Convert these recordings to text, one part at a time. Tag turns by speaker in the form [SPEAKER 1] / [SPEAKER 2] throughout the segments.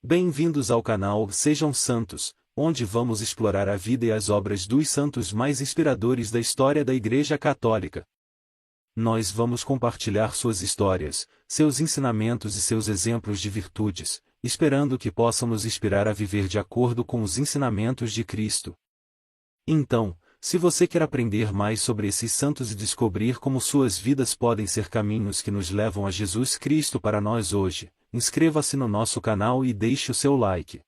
[SPEAKER 1] Bem-vindos ao canal Sejam Santos, onde vamos explorar a vida e as obras dos santos mais inspiradores da história da Igreja Católica. Nós vamos compartilhar suas histórias, seus ensinamentos e seus exemplos de virtudes, esperando que possam nos inspirar a viver de acordo com os ensinamentos de Cristo. Então, se você quer aprender mais sobre esses santos e descobrir como suas vidas podem ser caminhos que nos levam a Jesus Cristo para nós hoje, inscreva-se no nosso canal e deixe o seu like.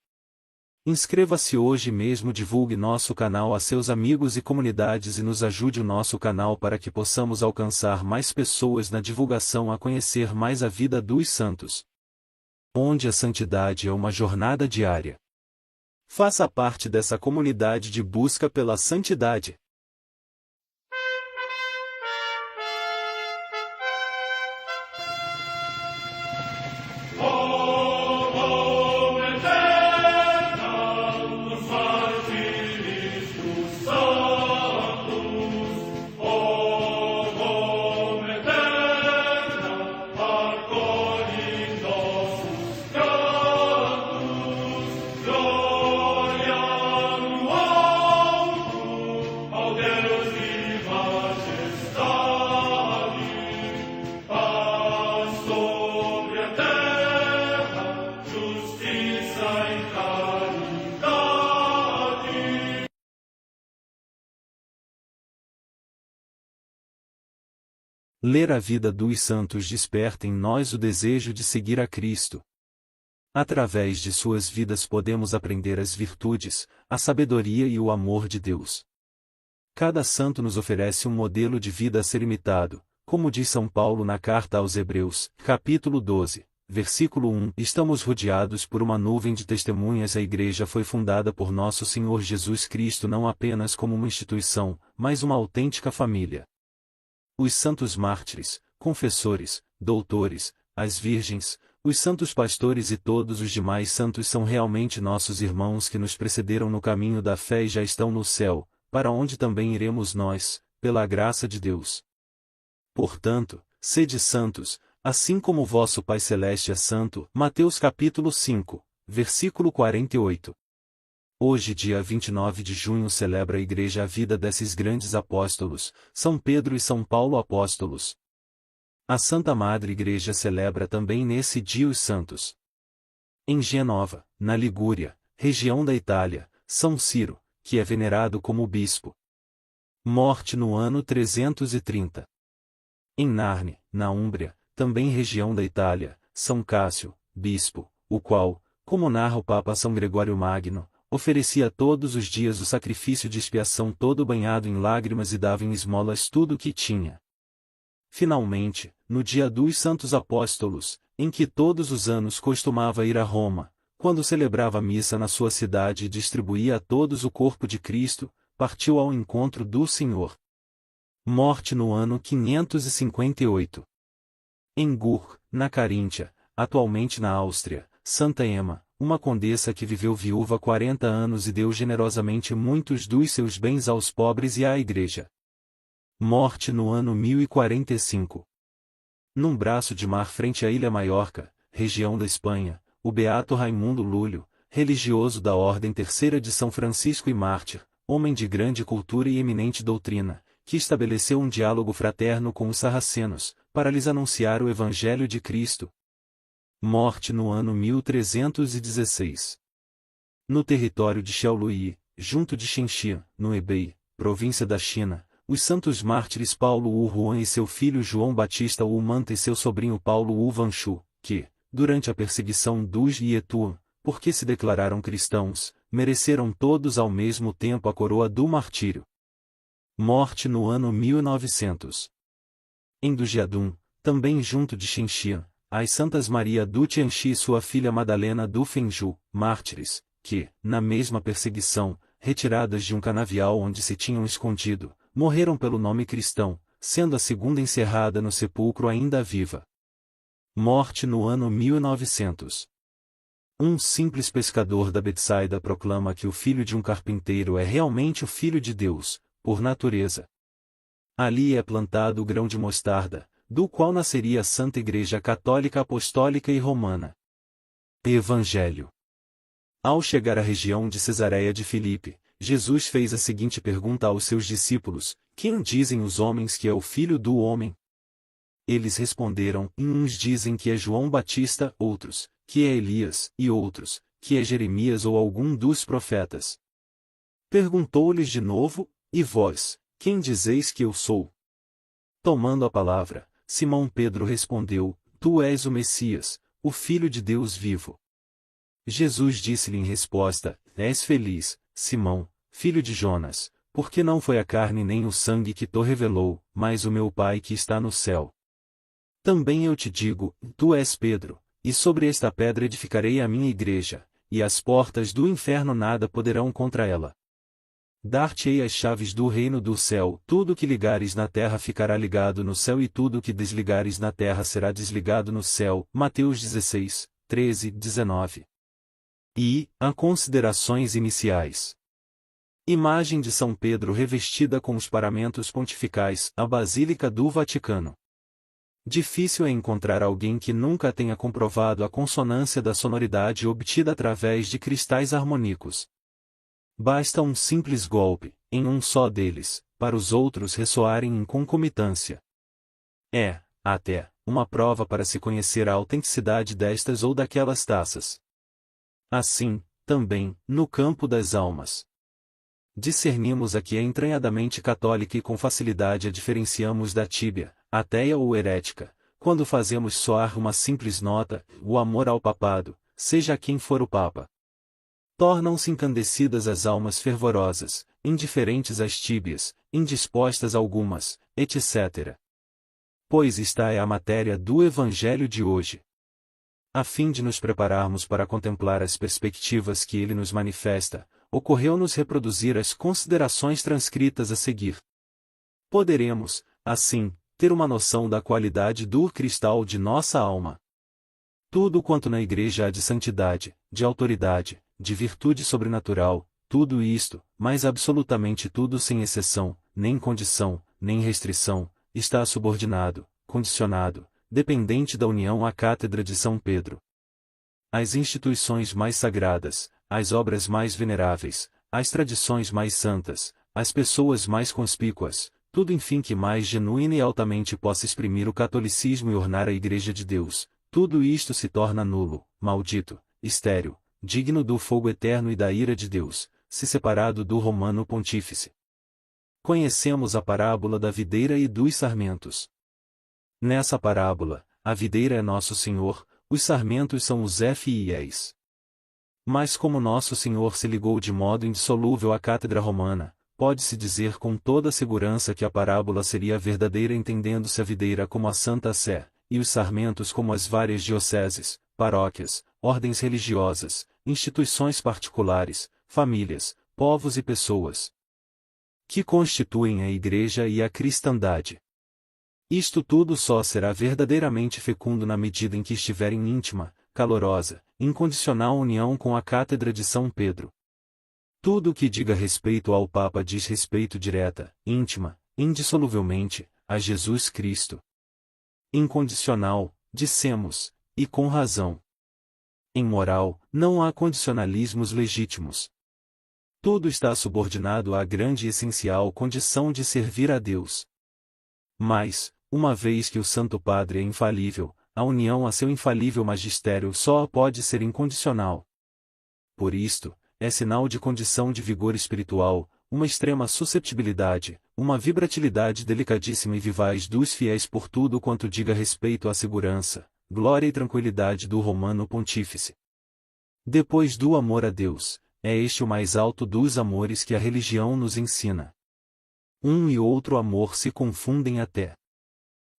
[SPEAKER 1] Inscreva-se hoje mesmo, divulgue nosso canal a seus amigos e comunidades e nos ajude o nosso canal para que possamos alcançar mais pessoas na divulgação a conhecer mais a vida dos santos. Onde a santidade é uma jornada diária. Faça parte dessa comunidade de busca pela santidade. Ler a vida dos santos desperta em nós o desejo de seguir a Cristo. Através de suas vidas podemos aprender as virtudes, a sabedoria e o amor de Deus. Cada santo nos oferece um modelo de vida a ser imitado, como diz São Paulo na carta aos Hebreus, capítulo 12, versículo 1. Estamos rodeados por uma nuvem de testemunhas. A Igreja foi fundada por nosso Senhor Jesus Cristo não apenas como uma instituição, mas uma autêntica família. Os santos mártires, confessores, doutores, as virgens, os santos pastores e todos os demais santos são realmente nossos irmãos que nos precederam no caminho da fé e já estão no céu, para onde também iremos nós, pela graça de Deus. Portanto, sede santos, assim como o vosso Pai Celeste é santo. Mateus capítulo 5, versículo 48. Hoje, dia 29 de junho, celebra a Igreja a vida desses grandes apóstolos, São Pedro e São Paulo apóstolos. A Santa Madre Igreja celebra também nesse dia os santos. Em Gênova, na Ligúria, região da Itália, São Ciro, que é venerado como bispo. Morte no ano 330. Em Narni, na Úmbria, também região da Itália, São Cássio, bispo, o qual, como narra o Papa São Gregório Magno, oferecia todos os dias o sacrifício de expiação todo banhado em lágrimas e dava em esmolas tudo o que tinha. Finalmente, no dia dos Santos Apóstolos, em que todos os anos costumava ir a Roma, quando celebrava a missa na sua cidade e distribuía a todos o corpo de Cristo, partiu ao encontro do Senhor. Morte no ano 558. Em Gur, na Caríntia, atualmente na Áustria, Santa Ema, uma condessa que viveu viúva 40 anos e deu generosamente muitos dos seus bens aos pobres e à Igreja. Morte no ano 1045. Num braço de mar frente à ilha Maiorca, região da Espanha, o beato Raimundo Lúlio, religioso da Ordem Terceira de São Francisco e mártir, homem de grande cultura e eminente doutrina, que estabeleceu um diálogo fraterno com os sarracenos, para lhes anunciar o Evangelho de Cristo. Morte no ano 1316. No território de Xiaolui, junto de Shenxi, no Hebei, província da China, os santos mártires Paulo Wu Huan e seu filho João Batista Wu Manta e seu sobrinho Paulo Wu Vanshu, que, durante a perseguição dos Yetuan, porque se declararam cristãos, mereceram todos ao mesmo tempo a coroa do martírio. Morte no ano 1900. Em Dujiadun, também junto de Shenxi, as Santas Maria do Tianxi e sua filha Madalena do Fenju, mártires, que, na mesma perseguição, retiradas de um canavial onde se tinham escondido, morreram pelo nome cristão, sendo a segunda encerrada no sepulcro ainda viva. Morte no ano 1900. Um simples pescador da Betsaida proclama que o filho de um carpinteiro é realmente o Filho de Deus, por natureza. Ali é plantado o grão de mostarda, do qual nasceria a Santa Igreja Católica Apostólica e Romana. Evangelho. Ao chegar à região de Cesareia de Filipe, Jesus fez a seguinte pergunta aos seus discípulos: Quem dizem os homens que é o Filho do Homem? Eles responderam: uns dizem que é João Batista, outros, que é Elias, e outros, que é Jeremias ou algum dos profetas. Perguntou-lhes de novo: E vós, quem dizeis que eu sou? Tomando a palavra, Simão Pedro respondeu: Tu és o Messias, o Filho de Deus vivo. Jesus disse-lhe em resposta: És feliz, Simão, filho de Jonas, porque não foi a carne nem o sangue que te revelou, mas o meu Pai que está no céu. Também eu te digo: tu és Pedro, e sobre esta pedra edificarei a minha igreja, e as portas do inferno nada poderão contra ela. Dar-te-ei as chaves do reino do céu, tudo que ligares na terra ficará ligado no céu e tudo que desligares na terra será desligado no céu. Mateus 16, 13, 19. E, a considerações iniciais. Imagem de São Pedro revestida com os paramentos pontificais, a Basílica do Vaticano. Difícil é encontrar alguém que nunca tenha comprovado a consonância da sonoridade obtida através de cristais harmônicos. Basta um simples golpe, em um só deles, para os outros ressoarem em concomitância. É, até, uma prova para se conhecer a autenticidade destas ou daquelas taças. Assim, também, no campo das almas. Discernimos a que é entranhadamente católica e com facilidade a diferenciamos da tíbia, ateia ou herética, quando fazemos soar uma simples nota, o amor ao papado, seja quem for o Papa. Tornam-se encandecidas as almas fervorosas, indiferentes às tíbias, indispostas algumas, etc. Pois esta é a matéria do Evangelho de hoje. A fim de nos prepararmos para contemplar as perspectivas que ele nos manifesta, ocorreu-nos reproduzir as considerações transcritas a seguir. Poderemos, assim, ter uma noção da qualidade do cristal de nossa alma. Tudo quanto na Igreja há de santidade, de autoridade, de virtude sobrenatural, tudo isto, mas absolutamente tudo sem exceção, nem condição, nem restrição, está subordinado, condicionado, dependente da união à Cátedra de São Pedro. As instituições mais sagradas, as obras mais veneráveis, as tradições mais santas, as pessoas mais conspícuas, tudo enfim que mais genuíno e altamente possa exprimir o catolicismo e ornar a Igreja de Deus, tudo isto se torna nulo, maldito, estéril, digno do fogo eterno e da ira de Deus, se separado do Romano Pontífice. Conhecemos a parábola da videira e dos sarmentos. Nessa parábola, a videira é Nosso Senhor, os sarmentos são os fiéis. Mas como Nosso Senhor se ligou de modo indissolúvel à Cátedra Romana, pode-se dizer com toda segurança que a parábola seria verdadeira entendendo-se a videira como a Santa Sé, e os sarmentos como as várias dioceses, paróquias, ordens religiosas, instituições particulares, famílias, povos e pessoas que constituem a Igreja e a cristandade. Isto tudo só será verdadeiramente fecundo na medida em que estiver em íntima, calorosa, incondicional união com a Cátedra de São Pedro. Tudo o que diga respeito ao Papa diz respeito direta, íntima, indissoluvelmente, a Jesus Cristo. Incondicional, dissemos, e com razão. Em moral, não há condicionalismos legítimos. Tudo está subordinado à grande e essencial condição de servir a Deus. Mas, uma vez que o Santo Padre é infalível, a união a seu infalível magistério só pode ser incondicional. Por isto, é sinal de condição de vigor espiritual, uma extrema susceptibilidade, uma vibratilidade delicadíssima e vivaz dos fiéis por tudo quanto diga respeito à segurança, glória e tranquilidade do Romano Pontífice. Depois do amor a Deus, é este o mais alto dos amores que a religião nos ensina. Um e outro amor se confundem até.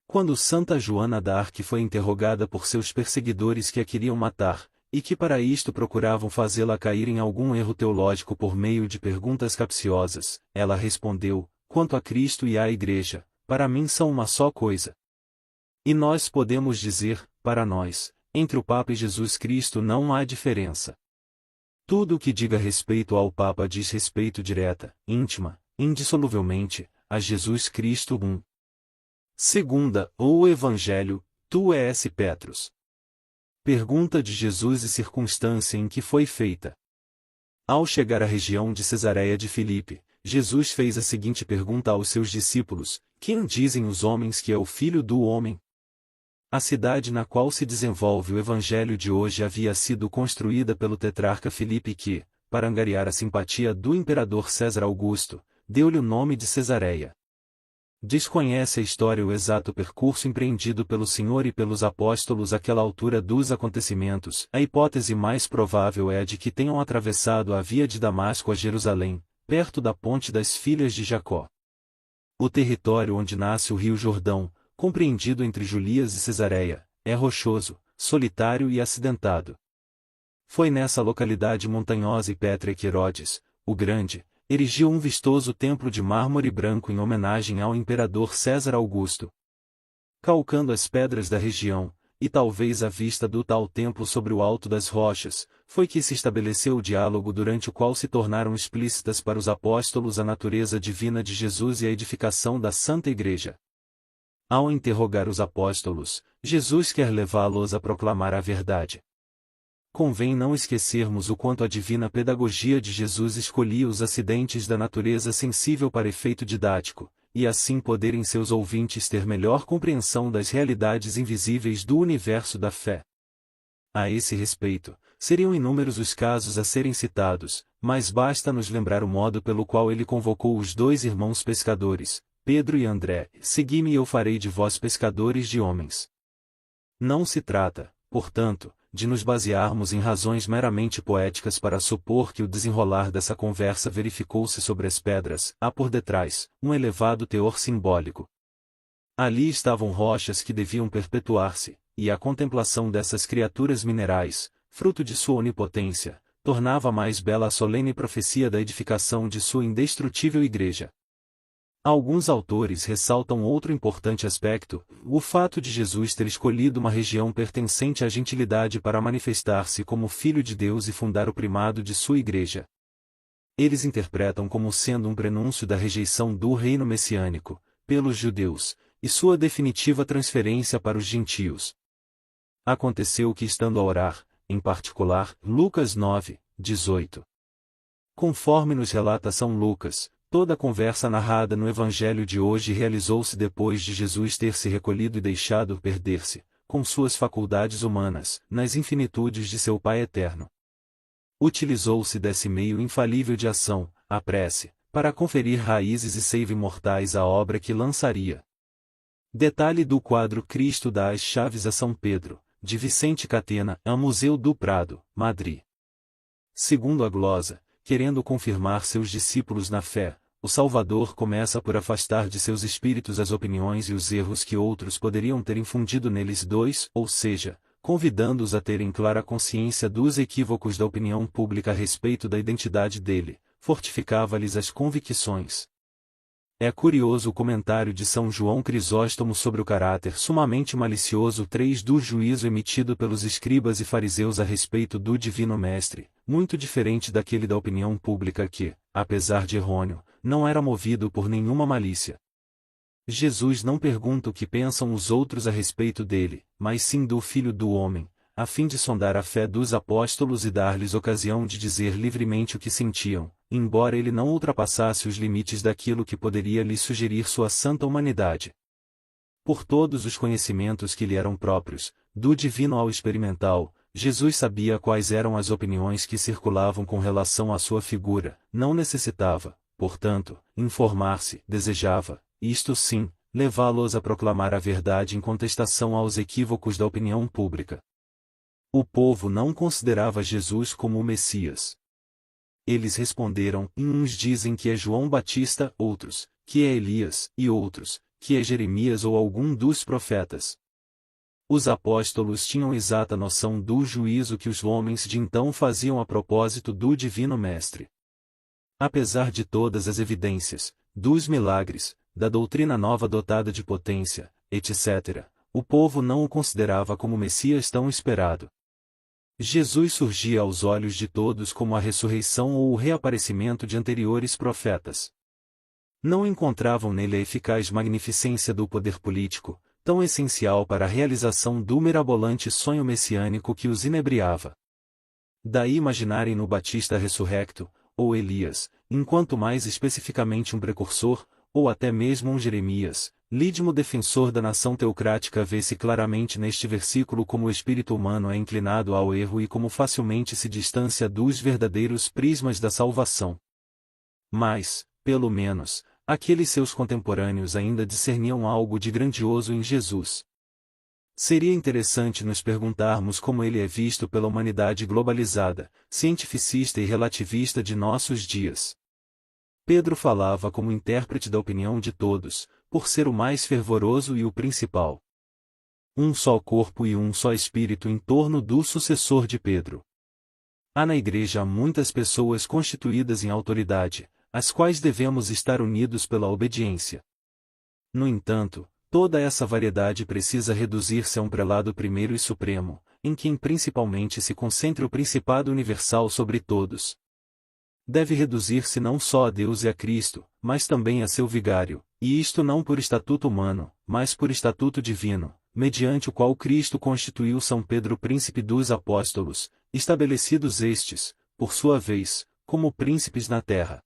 [SPEAKER 1] Quando Santa Joana d'Arc foi interrogada por seus perseguidores que a queriam matar, e que para isto procuravam fazê-la cair em algum erro teológico por meio de perguntas capciosas, ela respondeu: quanto a Cristo e à Igreja, para mim são uma só coisa. E nós podemos dizer, para nós, entre o Papa e Jesus Cristo não há diferença. Tudo o que diga respeito ao Papa diz respeito direta, íntima, indissoluvelmente, a Jesus Cristo. Segunda, ou Evangelho, tu és Petrus. Pergunta de Jesus e circunstância em que foi feita. Ao chegar à região de Cesareia de Filipe, Jesus fez a seguinte pergunta aos seus discípulos: Quem dizem os homens que é o Filho do Homem? A cidade na qual se desenvolve o evangelho de hoje havia sido construída pelo tetrarca Filipe que, para angariar a simpatia do imperador César Augusto, deu-lhe o nome de Cesareia. Desconhece a história o exato percurso empreendido pelo Senhor e pelos apóstolos àquela altura dos acontecimentos. A hipótese mais provável é a de que tenham atravessado a via de Damasco a Jerusalém, perto da ponte das Filhas de Jacó. O território onde nasce o rio Jordão, compreendido entre Julias e Cesareia, é rochoso, solitário e acidentado. Foi nessa localidade montanhosa e pétrea que Herodes, o Grande, erigiu um vistoso templo de mármore branco em homenagem ao imperador César Augusto. Calcando as pedras da região, e talvez à vista do tal templo sobre o alto das rochas, foi que se estabeleceu o diálogo durante o qual se tornaram explícitas para os apóstolos a natureza divina de Jesus e a edificação da Santa Igreja. Ao interrogar os apóstolos, Jesus quer levá-los a proclamar a verdade. Convém não esquecermos o quanto a divina pedagogia de Jesus escolhia os acidentes da natureza sensível para efeito didático, e assim poderem seus ouvintes ter melhor compreensão das realidades invisíveis do universo da fé. A esse respeito, seriam inúmeros os casos a serem citados, mas basta nos lembrar o modo pelo qual ele convocou os dois irmãos pescadores, Pedro e André: Segui-me e eu farei de vós pescadores de homens. Não se trata, portanto, de nos basearmos em razões meramente poéticas para supor que o desenrolar dessa conversa verificou-se sobre as pedras. Há por detrás um elevado teor simbólico. Ali estavam rochas que deviam perpetuar-se, e a contemplação dessas criaturas minerais, fruto de sua onipotência, tornava mais bela a solene profecia da edificação de sua indestrutível igreja. Alguns autores ressaltam outro importante aspecto: o fato de Jesus ter escolhido uma região pertencente à gentilidade para manifestar-se como Filho de Deus e fundar o primado de sua igreja. Eles interpretam como sendo um prenúncio da rejeição do reino messiânico, pelos judeus, e sua definitiva transferência para os gentios. Aconteceu que, estando a orar, em particular, Lucas 9, 18. Conforme nos relata São Lucas, toda a conversa narrada no Evangelho de hoje realizou-se depois de Jesus ter se recolhido e deixado perder-se, com suas faculdades humanas, nas infinitudes de seu Pai eterno. Utilizou-se desse meio infalível de ação, a prece, para conferir raízes e seiva imortais à obra que lançaria. Detalhe do quadro Cristo dá as chaves a São Pedro, de Vicente Catena, ao Museu do Prado, Madrid. Segundo a glosa, querendo confirmar seus discípulos na fé, o Salvador começa por afastar de seus espíritos as opiniões e os erros que outros poderiam ter infundido neles ou seja, convidando-os a terem clara consciência dos equívocos da opinião pública a respeito da identidade dele, fortificava-lhes as convicções. É curioso o comentário de São João Crisóstomo sobre o caráter sumamente malicioso 3 do juízo emitido pelos escribas e fariseus a respeito do Divino Mestre, muito diferente daquele da opinião pública que, apesar de errôneo, não era movido por nenhuma malícia. Jesus não pergunta o que pensam os outros a respeito dele, mas sim do Filho do Homem, a fim de sondar a fé dos apóstolos e dar-lhes ocasião de dizer livremente o que sentiam, embora ele não ultrapassasse os limites daquilo que poderia lhe sugerir sua santa humanidade. Por todos os conhecimentos que lhe eram próprios, do divino ao experimental, Jesus sabia quais eram as opiniões que circulavam com relação à sua figura, não necessitava, portanto, informar-se, desejava, isto sim, levá-los a proclamar a verdade em contestação aos equívocos da opinião pública. O povo não considerava Jesus como o Messias. Eles responderam: uns dizem que é João Batista, outros, que é Elias, e outros, que é Jeremias ou algum dos profetas. Os apóstolos tinham exata noção do juízo que os homens de então faziam a propósito do Divino Mestre. Apesar de todas as evidências, dos milagres, da doutrina nova dotada de potência, etc., o povo não o considerava como o Messias tão esperado. Jesus surgia aos olhos de todos como a ressurreição ou o reaparecimento de anteriores profetas. Não encontravam nele a eficaz magnificência do poder político, tão essencial para a realização do mirabolante sonho messiânico que os inebriava. Daí imaginarem no Batista ressurrecto, ou Elias, enquanto mais especificamente um precursor, ou até mesmo um Jeremias, lídimo defensor da nação teocrática, vê-se claramente neste versículo como o espírito humano é inclinado ao erro e como facilmente se distancia dos verdadeiros prismas da salvação. Mas, pelo menos, aqueles seus contemporâneos ainda discerniam algo de grandioso em Jesus. Seria interessante nos perguntarmos como ele é visto pela humanidade globalizada, cientificista e relativista de nossos dias. Pedro falava como intérprete da opinião de todos, por ser o mais fervoroso e o principal. Um só corpo e um só espírito em torno do sucessor de Pedro. Há na Igreja muitas pessoas constituídas em autoridade, às quais devemos estar unidos pela obediência. No entanto, toda essa variedade precisa reduzir-se a um prelado primeiro e supremo, em quem principalmente se concentre o principado universal sobre todos. Deve reduzir-se não só a Deus e a Cristo, mas também a seu vigário, e isto não por estatuto humano, mas por estatuto divino, mediante o qual Cristo constituiu São Pedro príncipe dos apóstolos, estabelecidos estes, por sua vez, como príncipes na terra.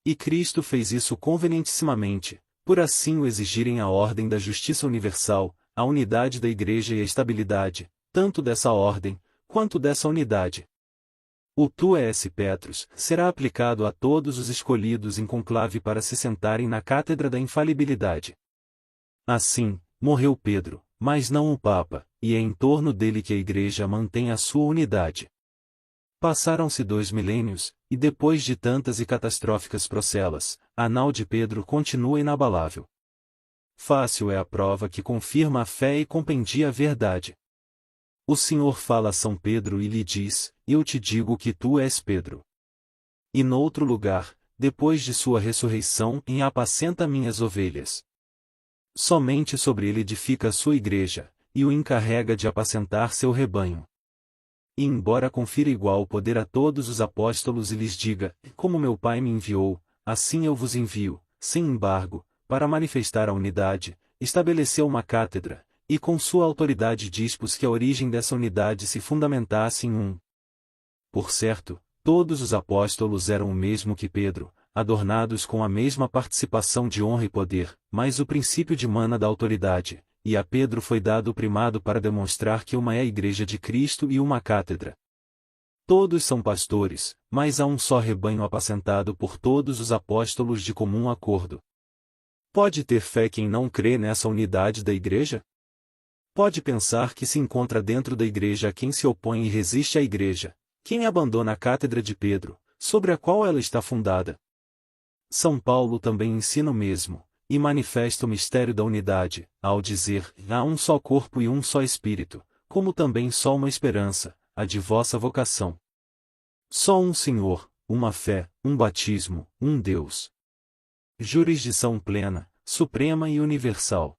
[SPEAKER 1] E Cristo fez isso convenientissimamente, por assim o exigirem a ordem da justiça universal, a unidade da Igreja e a estabilidade, tanto dessa ordem, quanto dessa unidade. O tu és Petrus será aplicado a todos os escolhidos em conclave para se sentarem na cátedra da infalibilidade. Assim, morreu Pedro, mas não o Papa, e é em torno dele que a Igreja mantém a sua unidade. Passaram-se 2 milênios, e depois de tantas e catastróficas procelas, a nau de Pedro continua inabalável. Fácil é a prova que confirma a fé e compendia a verdade. O Senhor fala a São Pedro e lhe diz: Eu te digo que tu és Pedro. E noutro lugar, depois de sua ressurreição, apacenta minhas ovelhas. Somente sobre ele edifica a sua igreja, e o encarrega de apacentar seu rebanho. E embora confira igual poder a todos os apóstolos e lhes diga: Como meu Pai me enviou, assim eu vos envio, sem embargo, para manifestar a unidade, estabeleceu uma cátedra, e com sua autoridade dispôs que a origem dessa unidade se fundamentasse em um. Por certo, todos os apóstolos eram o mesmo que Pedro, adornados com a mesma participação de honra e poder, mas o princípio dimana da autoridade, e a Pedro foi dado o primado para demonstrar que uma é a Igreja de Cristo e uma cátedra. Todos são pastores, mas há um só rebanho apacentado por todos os apóstolos de comum acordo. Pode ter fé quem não crê nessa unidade da Igreja? Pode pensar que se encontra dentro da Igreja quem se opõe e resiste à Igreja, quem abandona a cátedra de Pedro, sobre a qual ela está fundada. São Paulo também ensina o mesmo, e manifesta o mistério da unidade, ao dizer: há um só corpo e um só espírito, como também só uma esperança, a de vossa vocação. Só um Senhor, uma fé, um batismo, um Deus. Jurisdição plena, suprema e universal.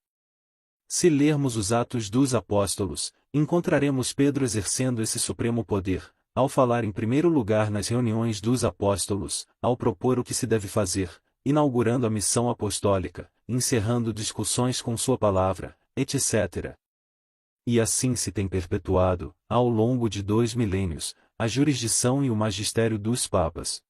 [SPEAKER 1] Se lermos os Atos dos Apóstolos, encontraremos Pedro exercendo esse supremo poder, ao falar em primeiro lugar nas reuniões dos apóstolos, ao propor o que se deve fazer, inaugurando a missão apostólica, encerrando discussões com sua palavra, etc. E assim se tem perpetuado, ao longo de 2 milênios, a jurisdição e o magistério dos papas.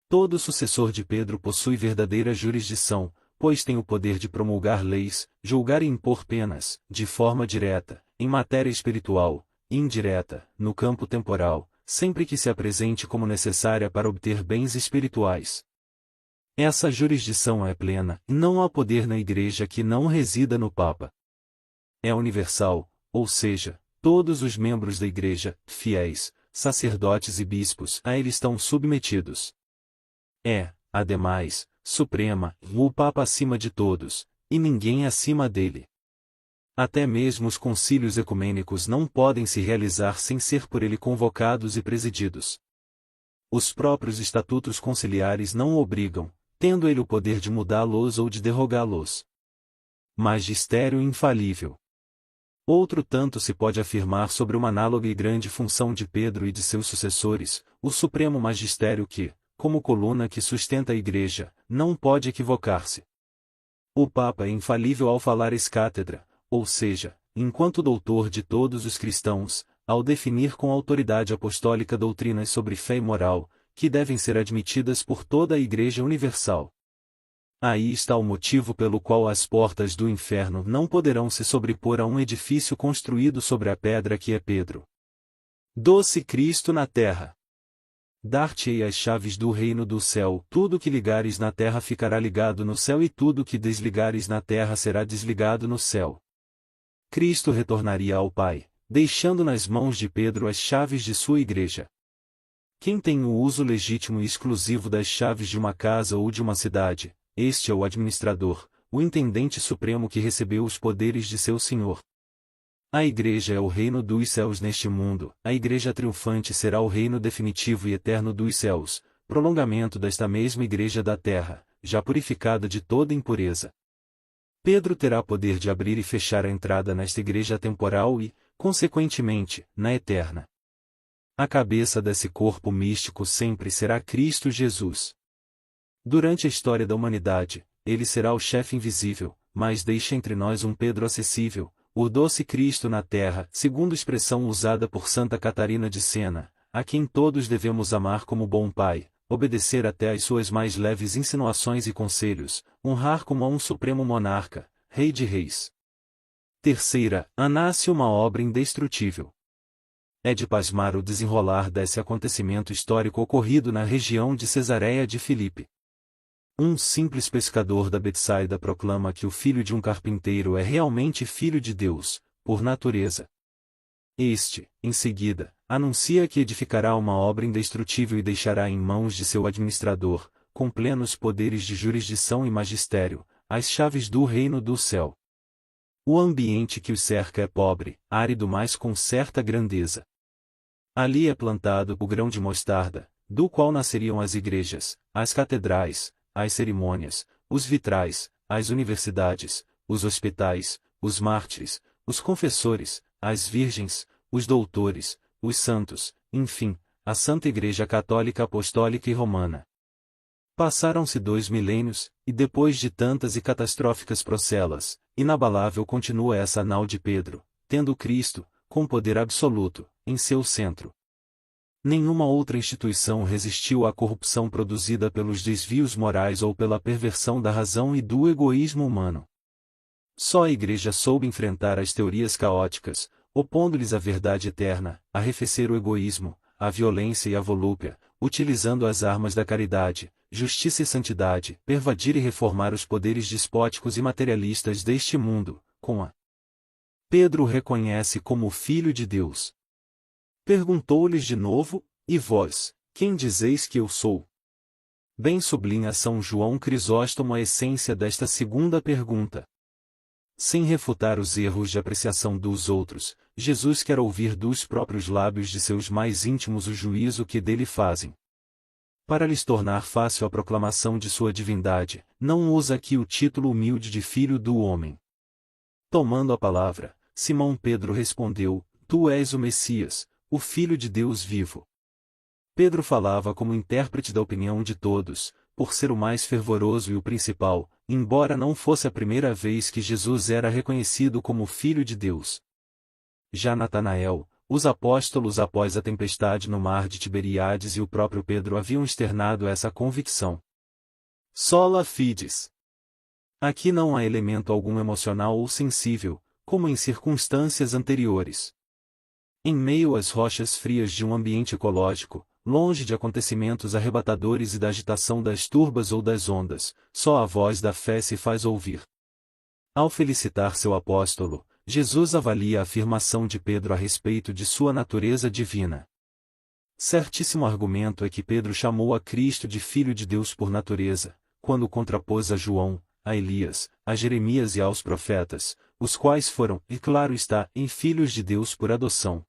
[SPEAKER 1] Todo sucessor de Pedro possui verdadeira jurisdição, pois tem o poder de promulgar leis, julgar e impor penas, de forma direta, em matéria espiritual, e indireta, no campo temporal, sempre que se apresente como necessária para obter bens espirituais. Essa jurisdição é plena, e não há poder na Igreja que não resida no Papa. É universal, ou seja, todos os membros da Igreja, fiéis, sacerdotes e bispos, a ele estão submetidos. É, ademais, suprema, o Papa acima de todos, e ninguém acima dele. Até mesmo os concílios ecumênicos não podem se realizar sem ser por ele convocados e presididos. Os próprios estatutos conciliares não o obrigam, tendo ele o poder de mudá-los ou de derrogá-los. Magistério infalível. Outro tanto se pode afirmar sobre uma análoga e grande função de Pedro e de seus sucessores, o supremo magistério que, como coluna que sustenta a Igreja, não pode equivocar-se. O Papa é infalível ao falar ex cátedra, ou seja, enquanto doutor de todos os cristãos, ao definir com autoridade apostólica doutrinas sobre fé e moral, que devem ser admitidas por toda a Igreja Universal. Aí está o motivo pelo qual as portas do inferno não poderão se sobrepor a um edifício construído sobre a pedra que é Pedro. Doce Cristo na terra. Dar-te-ei as chaves do reino do céu, tudo que ligares na terra ficará ligado no céu e tudo que desligares na terra será desligado no céu. Cristo retornaria ao Pai, deixando nas mãos de Pedro as chaves de sua igreja. Quem tem o uso legítimo e exclusivo das chaves de uma casa ou de uma cidade, este é o administrador, o intendente supremo que recebeu os poderes de seu Senhor. A igreja é o reino dos céus neste mundo, a igreja triunfante será o reino definitivo e eterno dos céus, prolongamento desta mesma igreja da terra, já purificada de toda impureza. Pedro terá poder de abrir e fechar a entrada nesta igreja temporal e, consequentemente, na eterna. A cabeça desse corpo místico sempre será Cristo Jesus. Durante a história da humanidade, ele será o chefe invisível, mas deixa entre nós um Pedro acessível, o doce Cristo na terra, segundo expressão usada por Santa Catarina de Sena, a quem todos devemos amar como bom pai, obedecer até às suas mais leves insinuações e conselhos, honrar como a um supremo monarca, rei de reis. Terceira, nasce uma obra indestrutível. É de pasmar o desenrolar desse acontecimento histórico ocorrido na região de Cesareia de Filipe. Um simples pescador da Betsaida proclama que o filho de um carpinteiro é realmente filho de Deus, por natureza. Este, em seguida, anuncia que edificará uma obra indestrutível e deixará em mãos de seu administrador, com plenos poderes de jurisdição e magistério, as chaves do reino do céu. O ambiente que o cerca é pobre, árido, mas com certa grandeza. Ali é plantado o grão de mostarda, do qual nasceriam as igrejas, as catedrais, as cerimônias, os vitrais, as universidades, os hospitais, os mártires, os confessores, as virgens, os doutores, os santos, enfim, a Santa Igreja Católica Apostólica e Romana. Passaram-se 2 milênios, e depois de tantas e catastróficas procelas, inabalável continua essa nau de Pedro, tendo Cristo, com poder absoluto, em seu centro. Nenhuma outra instituição resistiu à corrupção produzida pelos desvios morais ou pela perversão da razão e do egoísmo humano. Só a Igreja soube enfrentar as teorias caóticas, opondo-lhes a verdade eterna, arrefecer o egoísmo, a violência e a volúpia, utilizando as armas da caridade, justiça e santidade, pervadir e reformar os poderes despóticos e materialistas deste mundo, com a Pedro o reconhece como o Filho de Deus. Perguntou-lhes de novo, e vós, quem dizeis que eu sou? Bem sublinha São João Crisóstomo a essência desta segunda pergunta. Sem refutar os erros de apreciação dos outros, Jesus quer ouvir dos próprios lábios de seus mais íntimos o juízo que dele fazem. Para lhes tornar fácil a proclamação de sua divindade, não usa aqui o título humilde de Filho do Homem. Tomando a palavra, Simão Pedro respondeu: Tu és o Messias, o Filho de Deus vivo. Pedro falava como intérprete da opinião de todos, por ser o mais fervoroso e o principal, embora não fosse a primeira vez que Jesus era reconhecido como Filho de Deus. Já Natanael, os apóstolos após a tempestade no mar de Tiberíades e o próprio Pedro haviam externado essa convicção. Sola fides. Aqui não há elemento algum emocional ou sensível, como em circunstâncias anteriores. Em meio às rochas frias de um ambiente ecológico, longe de acontecimentos arrebatadores e da agitação das turbas ou das ondas, só a voz da fé se faz ouvir. Ao felicitar seu apóstolo, Jesus avalia a afirmação de Pedro a respeito de sua natureza divina. Certíssimo argumento é que Pedro chamou a Cristo de Filho de Deus por natureza, quando contrapôs a João, a Elias, a Jeremias e aos profetas, os quais foram, e claro está, em filhos de Deus por adoção.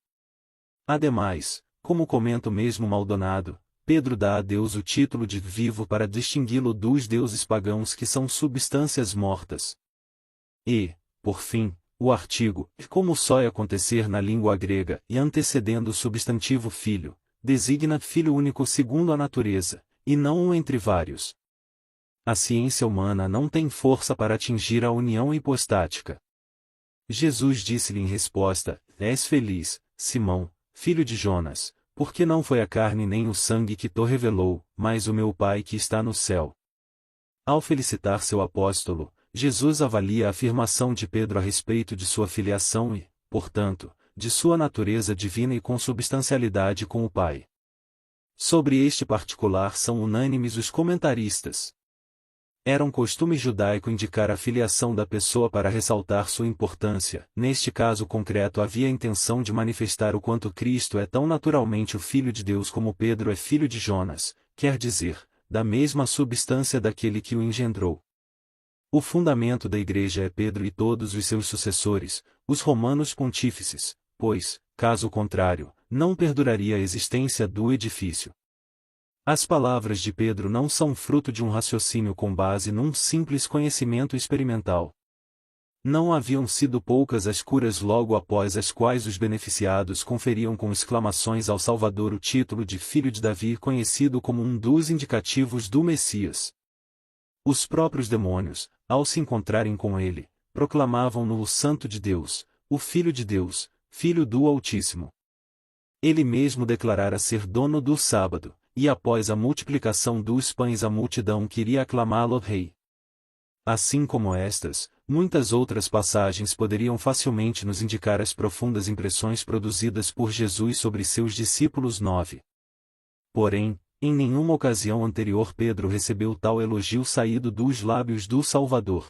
[SPEAKER 1] Ademais, como comenta o mesmo Maldonado, Pedro dá a Deus o título de vivo para distingui-lo dos deuses pagãos que são substâncias mortas. E, por fim, o artigo, como só é acontecer na língua grega e antecedendo o substantivo filho, designa filho único segundo a natureza, e não um entre vários. A ciência humana não tem força para atingir a união hipostática. Jesus disse-lhe em resposta: És feliz, Simão, filho de Jonas, porque não foi a carne nem o sangue que te revelou, mas o meu Pai que está no céu. Ao felicitar seu apóstolo, Jesus avalia a afirmação de Pedro a respeito de sua filiação e, portanto, de sua natureza divina e consubstancialidade com o Pai. Sobre este particular são unânimes os comentaristas. Era um costume judaico indicar a filiação da pessoa para ressaltar sua importância. Neste caso concreto havia a intenção de manifestar o quanto Cristo é tão naturalmente o Filho de Deus como Pedro é filho de Jonas, quer dizer, da mesma substância daquele que o engendrou. O fundamento da Igreja é Pedro e todos os seus sucessores, os romanos pontífices, pois, caso contrário, não perduraria a existência do edifício. As palavras de Pedro não são fruto de um raciocínio com base num simples conhecimento experimental. Não haviam sido poucas as curas logo após as quais os beneficiados conferiam com exclamações ao Salvador o título de Filho de Davi, conhecido como um dos indicativos do Messias. Os próprios demônios, ao se encontrarem com ele, proclamavam-no o Santo de Deus, o Filho de Deus, Filho do Altíssimo. Ele mesmo declarara ser dono do sábado, e após a multiplicação dos pães a multidão queria aclamá-lo rei. Assim como estas, muitas outras passagens poderiam facilmente nos indicar as profundas impressões produzidas por Jesus sobre seus discípulos 9. Porém, em nenhuma ocasião anterior Pedro recebeu tal elogio saído dos lábios do Salvador.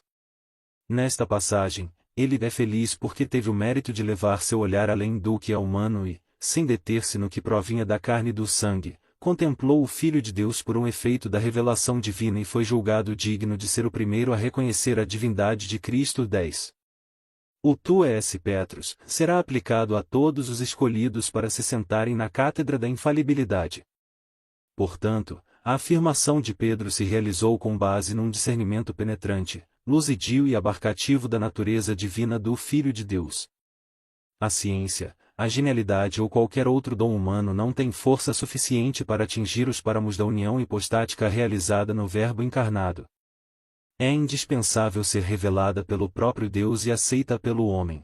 [SPEAKER 1] Nesta passagem, ele é feliz porque teve o mérito de levar seu olhar além do que é humano e, sem deter-se no que provinha da carne e do sangue, contemplou o Filho de Deus por um efeito da revelação divina e foi julgado digno de ser o primeiro a reconhecer a divindade de Cristo. 10. O tu és Petrus será aplicado a todos os escolhidos para se sentarem na cátedra da infalibilidade. Portanto, a afirmação de Pedro se realizou com base num discernimento penetrante, luzidio e abarcativo da natureza divina do Filho de Deus. A ciência, a genialidade ou qualquer outro dom humano não tem força suficiente para atingir os páramos da união hipostática realizada no Verbo encarnado. É indispensável ser revelada pelo próprio Deus e aceita pelo homem.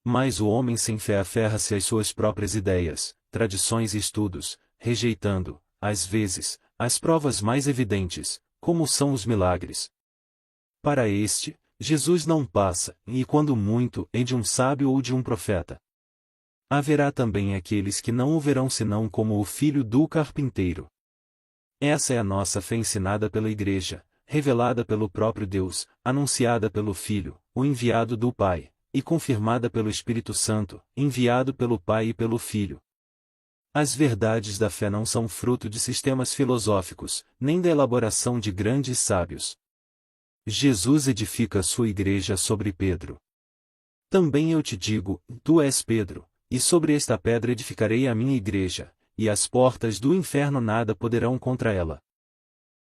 [SPEAKER 1] Mas o homem sem fé aferra-se às suas próprias ideias, tradições e estudos, rejeitando, às vezes, as provas mais evidentes, como são os milagres. Para este, Jesus não passa, e quando muito, é de um sábio ou de um profeta. Haverá também aqueles que não o verão senão como o filho do carpinteiro. Essa é a nossa fé ensinada pela Igreja, revelada pelo próprio Deus, anunciada pelo Filho, o enviado do Pai, e confirmada pelo Espírito Santo, enviado pelo Pai e pelo Filho. As verdades da fé não são fruto de sistemas filosóficos, nem da elaboração de grandes sábios. Jesus edifica sua Igreja sobre Pedro. Também eu te digo, tu és Pedro, e sobre esta pedra edificarei a minha Igreja, e as portas do inferno nada poderão contra ela.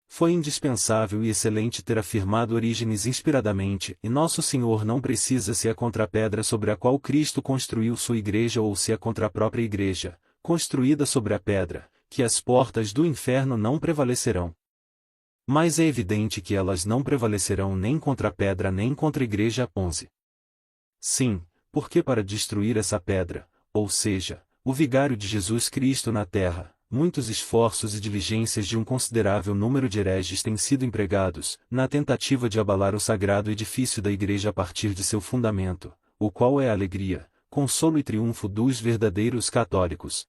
[SPEAKER 1] Foi indispensável e excelente ter afirmado Orígenes inspiradamente, e Nosso Senhor não precisa se é contra a pedra sobre a qual Cristo construiu sua Igreja ou se é contra a própria Igreja, construída sobre a pedra, que as portas do inferno não prevalecerão. Mas é evidente que elas não prevalecerão nem contra a pedra nem contra a Igreja. 11. Sim, porque para destruir essa pedra, ou seja, o vigário de Jesus Cristo na terra, muitos esforços e diligências de um considerável número de hereges têm sido empregados, na tentativa de abalar o sagrado edifício da Igreja a partir de seu fundamento, o qual é a alegria, consolo e triunfo dos verdadeiros católicos.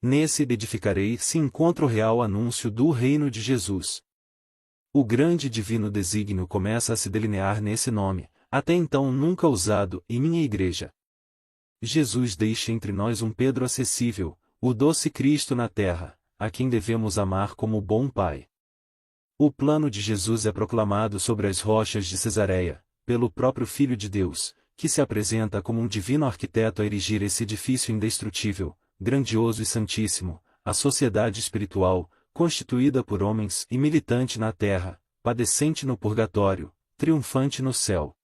[SPEAKER 1] Nesse edificarei se encontra o real anúncio do reino de Jesus. O grande divino desígnio começa a se delinear nesse nome, até então nunca usado, em minha Igreja. Jesus deixa entre nós um Pedro acessível, o doce Cristo na terra, a quem devemos amar como bom Pai. O plano de Jesus é proclamado sobre as rochas de Cesareia, pelo próprio Filho de Deus, que se apresenta como um divino arquiteto a erigir esse edifício indestrutível, grandioso e santíssimo, a sociedade espiritual, constituída por homens e militante na terra, padecente no purgatório, triunfante no céu.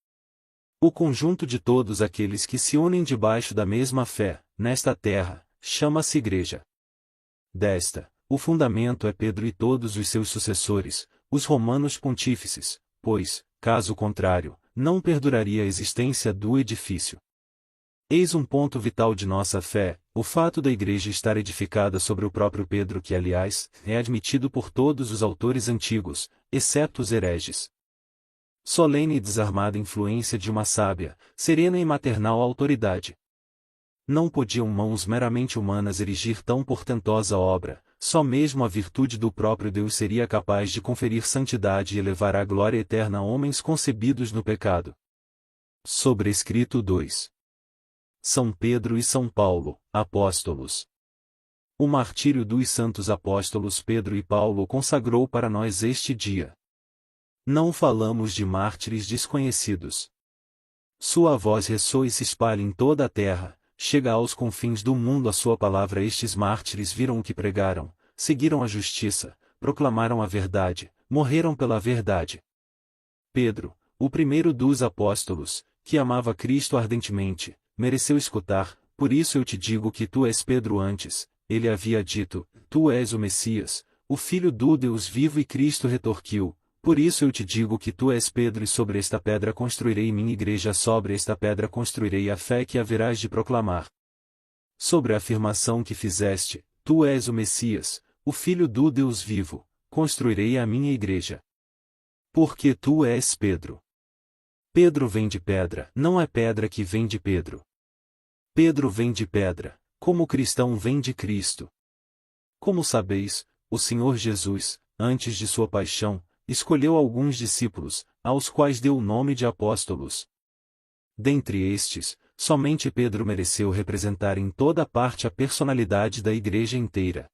[SPEAKER 1] O conjunto de todos aqueles que se unem debaixo da mesma fé, nesta terra, chama-se Igreja. Desta, o fundamento é Pedro e todos os seus sucessores, os romanos pontífices, pois, caso contrário, não perduraria a existência do edifício. Eis um ponto vital de nossa fé, o fato da igreja estar edificada sobre o próprio Pedro que aliás, é admitido por todos os autores antigos, exceto os hereges. Solene e desarmada influência de uma sábia, serena e maternal autoridade. Não podiam mãos meramente humanas erigir tão portentosa obra, só mesmo a virtude do próprio Deus seria capaz de conferir santidade e elevar à glória eterna a homens concebidos no pecado. Sobrescrito 2. São Pedro e São Paulo, apóstolos. O martírio dos santos apóstolos Pedro e Paulo consagrou para nós este dia. Não falamos de mártires desconhecidos. Sua voz ressoa e se espalha em toda a terra, chega aos confins do mundo a sua palavra. Estes mártires viram o que pregaram, seguiram a justiça, proclamaram a verdade, morreram pela verdade. Pedro, o primeiro dos apóstolos, que amava Cristo ardentemente, mereceu escutar, por isso eu te digo que tu és Pedro. Antes, ele havia dito, tu és o Messias, o Filho do Deus vivo, e Cristo retorquiu, por isso eu te digo que tu és Pedro, e sobre esta pedra construirei minha igreja, sobre esta pedra construirei a fé que haverás de proclamar. Sobre a afirmação que fizeste, tu és o Messias, o Filho do Deus vivo, construirei a minha igreja. Porque tu és Pedro. Pedro vem de pedra, não é pedra que vem de Pedro. Pedro vem de pedra, como o cristão vem de Cristo. Como sabeis, o Senhor Jesus, antes de sua paixão, escolheu alguns discípulos, aos quais deu o nome de apóstolos. Dentre estes, somente Pedro mereceu representar em toda parte a personalidade da igreja inteira.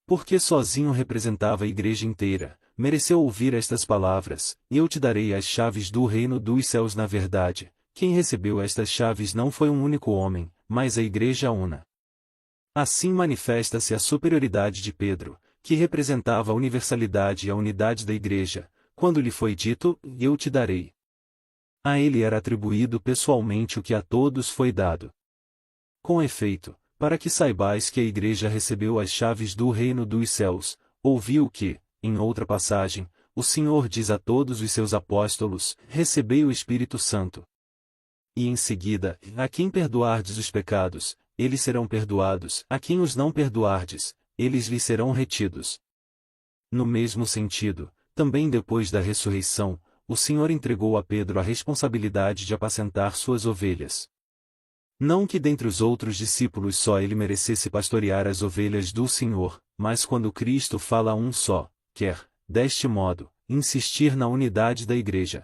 [SPEAKER 1] Porque sozinho representava a igreja inteira, mereceu ouvir estas palavras: eu te darei as chaves do reino dos céus. Na verdade, quem recebeu estas chaves não foi um único homem, mas a igreja una. Assim manifesta-se a superioridade de Pedro, que representava a universalidade e a unidade da igreja, quando lhe foi dito: eu te darei. A ele era atribuído pessoalmente o que a todos foi dado. Com efeito, para que saibais que a igreja recebeu as chaves do reino dos céus, ouviu que, em outra passagem, o Senhor diz a todos os seus apóstolos: recebei o Espírito Santo. E em seguida, a quem perdoardes os pecados, eles serão perdoados; a quem os não perdoardes, eles lhes serão retidos. No mesmo sentido, também depois da ressurreição, o Senhor entregou a Pedro a responsabilidade de apacentar suas ovelhas. Não que dentre os outros discípulos só ele merecesse pastorear as ovelhas do Senhor, mas quando Cristo fala a um só, quer, deste modo, insistir na unidade da igreja.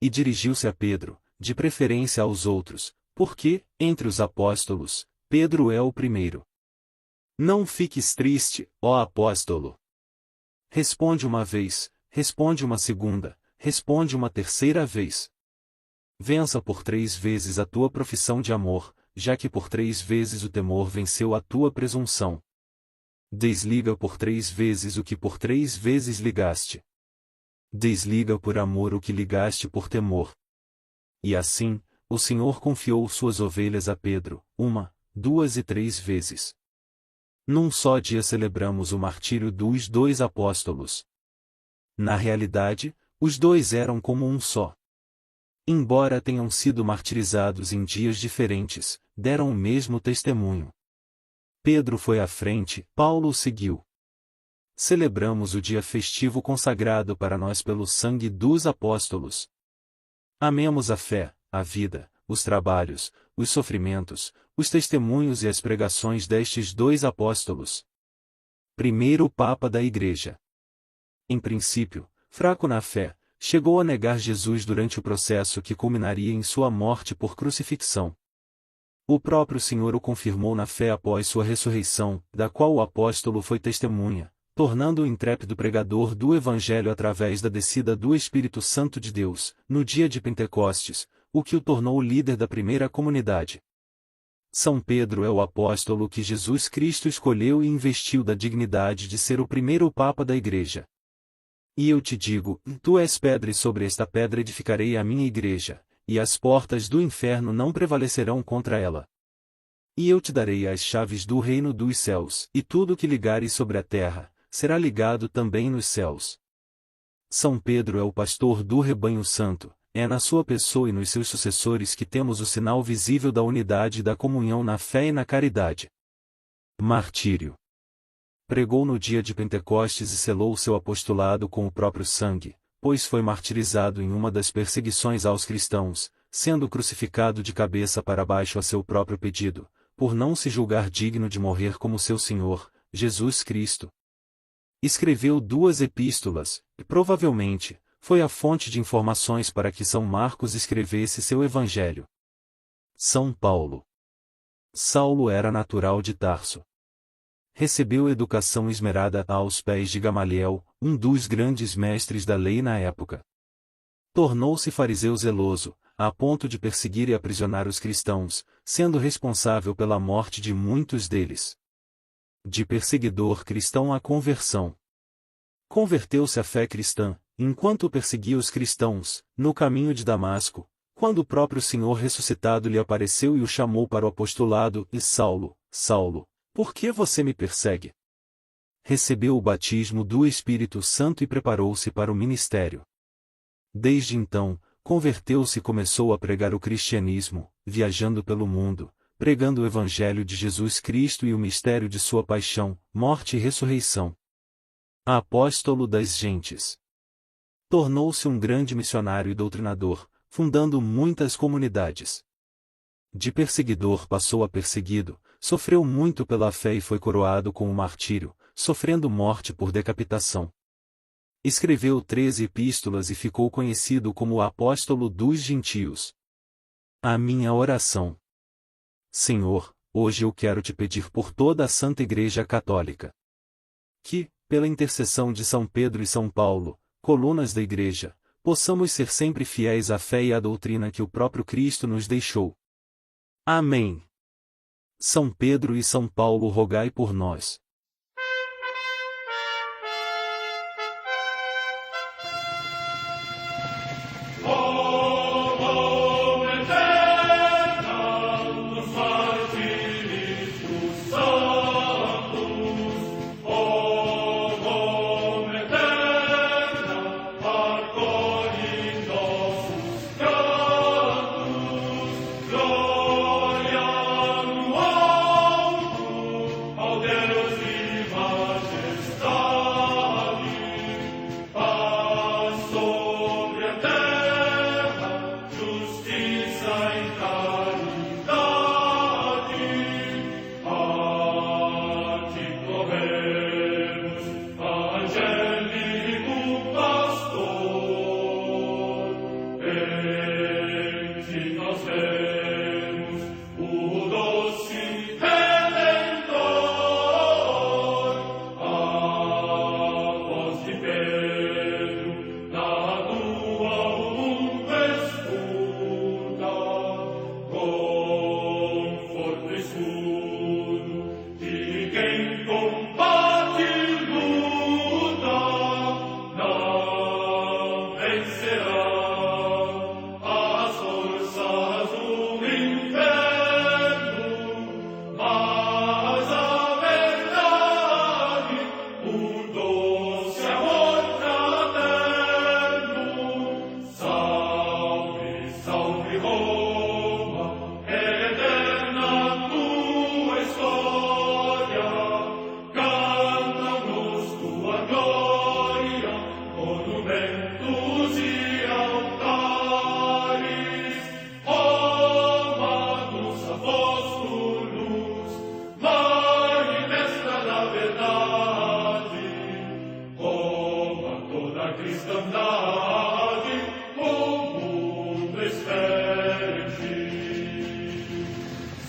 [SPEAKER 1] E dirigiu-se a Pedro, de preferência aos outros, porque, entre os apóstolos, Pedro é o primeiro. Não fiques triste, ó apóstolo. Responde uma vez, responde uma segunda, responde uma terceira vez. Vença por 3 vezes a tua profissão de amor, já que por 3 vezes o temor venceu a tua presunção. Desliga por 3 vezes o que por 3 vezes ligaste. Desliga por amor o que ligaste por temor. E assim, o Senhor confiou suas ovelhas a Pedro, 1, 2 e 3 vezes. Num só dia celebramos o martírio dos 2 apóstolos. Na realidade, os 2 eram como um só. Embora tenham sido martirizados em dias diferentes, deram o mesmo testemunho. Pedro foi à frente, Paulo o seguiu. Celebramos o dia festivo consagrado para nós pelo sangue dos apóstolos. Amemos a fé, a vida, os trabalhos, os sofrimentos, os testemunhos e as pregações destes 2 apóstolos. Primeiro Papa da Igreja. Em princípio, fraco na fé, chegou a negar Jesus durante o processo que culminaria em sua morte por crucifixão. O próprio Senhor o confirmou na fé após sua ressurreição, da qual o apóstolo foi testemunha, tornando-o intrépido pregador do Evangelho através da descida do Espírito Santo de Deus, no dia de Pentecostes, o que o tornou o líder da primeira comunidade. São Pedro é o apóstolo que Jesus Cristo escolheu e investiu da dignidade de ser o primeiro Papa da Igreja. E eu te digo, tu és pedra, e sobre esta pedra edificarei a minha igreja, e as portas do inferno não prevalecerão contra ela. E eu te darei as chaves do reino dos céus, e tudo o que ligares sobre a terra, será ligado também nos céus. São Pedro é o pastor do rebanho santo, É na sua pessoa e nos seus sucessores que temos o sinal visível da unidade e da comunhão na fé e na caridade. Martírio. Pregou no dia de Pentecostes e selou seu apostolado com o próprio sangue, pois foi martirizado em uma das perseguições aos cristãos, sendo crucificado de cabeça para baixo a seu próprio pedido, por não se julgar digno de morrer como seu Senhor, Jesus Cristo. Escreveu 2 epístolas, e provavelmente, foi a fonte de informações para que São Marcos escrevesse seu Evangelho. São Paulo. Saulo era natural de Tarso. Recebeu educação esmerada aos pés de Gamaliel, um dos grandes mestres da lei na época. Tornou-se fariseu zeloso, a ponto de perseguir e aprisionar os cristãos, sendo responsável pela morte de muitos deles. De perseguidor cristão à conversão. Converteu-se à fé cristã, enquanto perseguia os cristãos, no caminho de Damasco, quando o próprio Senhor ressuscitado lhe apareceu e o chamou para o apostolado, e Saulo, Saulo, por que você me persegue? Recebeu o batismo do Espírito Santo e preparou-se para o ministério. Desde então, converteu-se e começou a pregar o cristianismo, viajando pelo mundo, pregando o Evangelho de Jesus Cristo e o mistério de sua paixão, morte e ressurreição. Apóstolo das gentes. Tornou-se um grande missionário e doutrinador, fundando muitas comunidades. De perseguidor passou a perseguido, sofreu muito pela fé e foi coroado com o martírio, sofrendo morte por decapitação. Escreveu 13 epístolas e ficou conhecido como o apóstolo dos gentios. A minha oração. Senhor, hoje eu quero te pedir por toda a Santa Igreja Católica. Que, pela intercessão de São Pedro e São Paulo, colunas da Igreja, possamos ser sempre fiéis à fé e à doutrina que o próprio Cristo nos deixou. Amém. São Pedro e São Paulo, rogai por nós.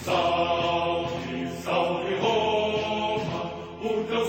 [SPEAKER 2] Salve, salve Roma, por teu